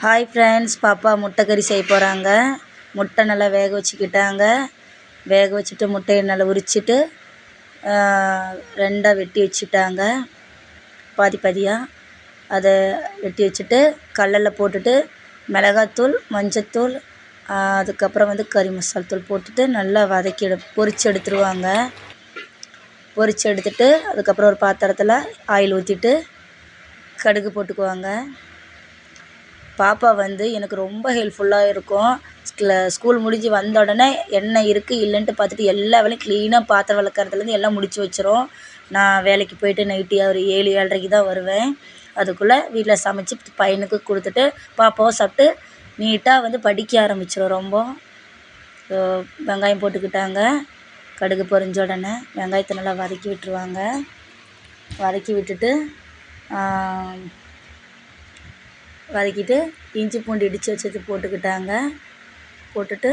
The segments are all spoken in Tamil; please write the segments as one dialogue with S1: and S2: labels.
S1: ஹாய் ஃப்ரெண்ட்ஸ், பாப்பா முட்டை கறி செய்ய போகிறாங்க. முட்டை நல்லா வேக வச்சுக்கிட்டாங்க. வேக வச்சுட்டு முட்டையை நல்லா உரிச்சிட்டு ரெண்டாக வெட்டி வச்சுட்டாங்க. பாதி பாதியாக அதை வெட்டி வச்சுட்டு கல்லில் போட்டுட்டு மிளகாத்தூள், மஞ்சத்தூள், அதுக்கப்புறம் கறி மசால் தூள் போட்டுட்டு நல்லா பொரிச்சு எடுத்துருவாங்க. பொரிச்சு எடுத்துட்டு அதுக்கப்புறம் ஒரு பாத்திரத்தில் ஆயில் ஊற்றிட்டு கடுகு போட்டுக்குவாங்க. பாப்பா எனக்கு ரொம்ப ஹெல்ப்ஃபுல்லாக இருக்கும். ஸ்கூல் முடிஞ்சு வந்த உடனே எண்ணெய் இருக்குது இல்லைன்ட்டு பார்த்துட்டு எல்லா வேலையும் க்ளீனாக பாத்திரம் விளக்கறதுலேருந்து எல்லாம் முடிச்சு வச்சிரும். நான் வேலைக்கு போயிட்டு நைட்டு ஒரு 7, 7:30க்கு தான் வருவேன். அதுக்குள்ளே வீட்டில் சமைச்சி பையனுக்கு கொடுத்துட்டு பாப்பாவும் சாப்பிட்டு நீட்டாக படிக்க ஆரம்பிச்சிடும். ரொம்ப வெங்காயம் போட்டுக்கிட்டாங்க. கடுகு பொரிஞ்ச உடனே வெங்காயத்தை நல்லா வதக்கி விட்டுருவாங்க. வதக்கி விட்டுட்டு வதக்கிட்டு இஞ்சி பூண்டு இடித்து வச்சது போட்டுக்கிட்டாங்க. போட்டுட்டு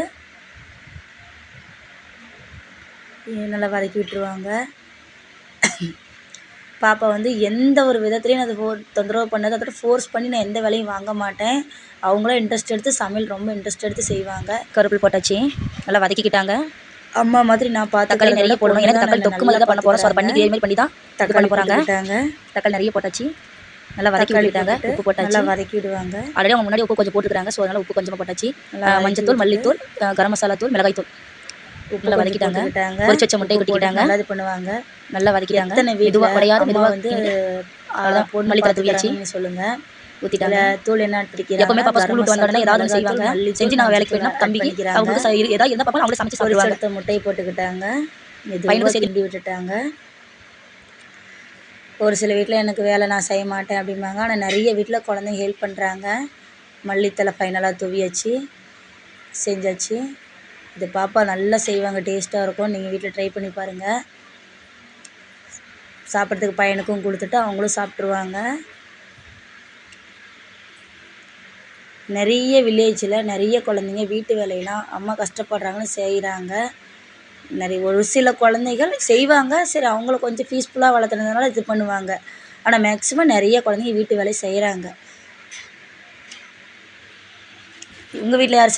S1: நல்லா வதக்கி விட்டுருவாங்க. பாப்பா எந்த ஒரு விதத்துலேயும் அது தொந்தரவு பண்ணாது. அதோட ஃபோர்ஸ் பண்ணி நான் எந்த வேலையும் வாங்க மாட்டேன். அவங்களும் இன்ட்ரெஸ்ட் எடுத்து சமையல் ரொம்ப இன்ட்ரெஸ்ட் எடுத்து செய்வாங்க. கருவேப்பிலை போட்டாச்சு, நல்லா வதக்கிக்கிட்டாங்க. அம்மா மாதிரி நான் பார்த்து தக்காளி நிறைய போடணும். எனக்கு தக்காளி தொக்கு மாதிரி தான் பண்ண போகிறோம். ஸோ அதை பண்ணி கிரேவி மாதிரி பண்ணி தான் தக்காளி போகிறாங்க. தக்காளி நிறைய போட்டாச்சு, நல்லா வதக்கி விட்டுட்டாங்க. உப்பு போட்டாச்சு, நல்லா வதக்கி விடுவாங்க. ஆல்ரெடி அவங்க முன்னாடி உப்பு கொஞ்சம் போட்டுக்கிறாங்க. ஸோ அதனால் உப்பு கொஞ்சமாக போட்டாச்சு. மஞ்சத்தூள், மல்லித்தூள், கரம் மசாலா தூள், மிளகாய் தூள் நல்லா வதக்கிட்டாங்க. பொரிச்சு வச்ச முட்டையை கொட்டிக்கிட்டாங்க. நல்லா இது பண்ணுவாங்க, நல்லா வதக்கிட்டாங்க. மெதுவாக குறையாத மெதுவாக அவ்வளோதான். மல்லித்தலை தூவியாச்சு சொல்லுங்கள். ஊற்றிட்டாங்க. தூள் என்ன பிடிக்கிறாங்க. எப்பவுமே பாப்பா ஸ்கூல் விட்டு வந்த உடனே ஏதாவது செய்வாங்க. செஞ்சு நாங்கள் வேலைக்கு போயிட்டோம். தம்பிக்கு அவங்களுக்கு ஏதாவது இருந்தால் பாப்பா அவங்களே சமைச்சு சாப்பிடுவாங்க. முட்டையை போட்டுக்கிட்டாங்க. பையனுக்கு செஞ்சு விட்டுட்டாங்க. ஒரு சில வீட்டில் எனக்கு வேலை நான் செய்ய மாட்டேன் அப்படிம்பாங்க. ஆனால் நிறைய வீட்டில் குழந்தைங்க ஹெல்ப் பண்ணுறாங்க. மல்லித்தலை ஃபைனலாக தூவியாச்சு, செஞ்சாச்சு. இது பாப்பா நல்லா செய்வாங்க, டேஸ்ட்டாக இருக்கும். நீங்கள் வீட்டில் ட்ரை பண்ணி பாருங்கள். சாப்பிட்றதுக்கு பையனுக்கும் கொடுத்துட்டு அவங்களும் சாப்பிட்ருவாங்க. நிறைய வில்லேஜில் நிறைய குழந்தைங்க வீட்டு வேலையெல்லாம் அம்மா கஷ்டப்படுறாங்கன்னு செய்கிறாங்க. ஒரு சில குழந்தைகள் செய்வாங்க. சரி, அவங்கள கொஞ்சம் பீஸ்ஃபுல்லாக வளர்த்துனதுனால இது பண்ணுவாங்க. ஆனால் மேக்ஸிமம் நிறைய குழந்தைங்க வீட்டு வேலை செய்கிறாங்க. உங்கள் வீட்டில் யார்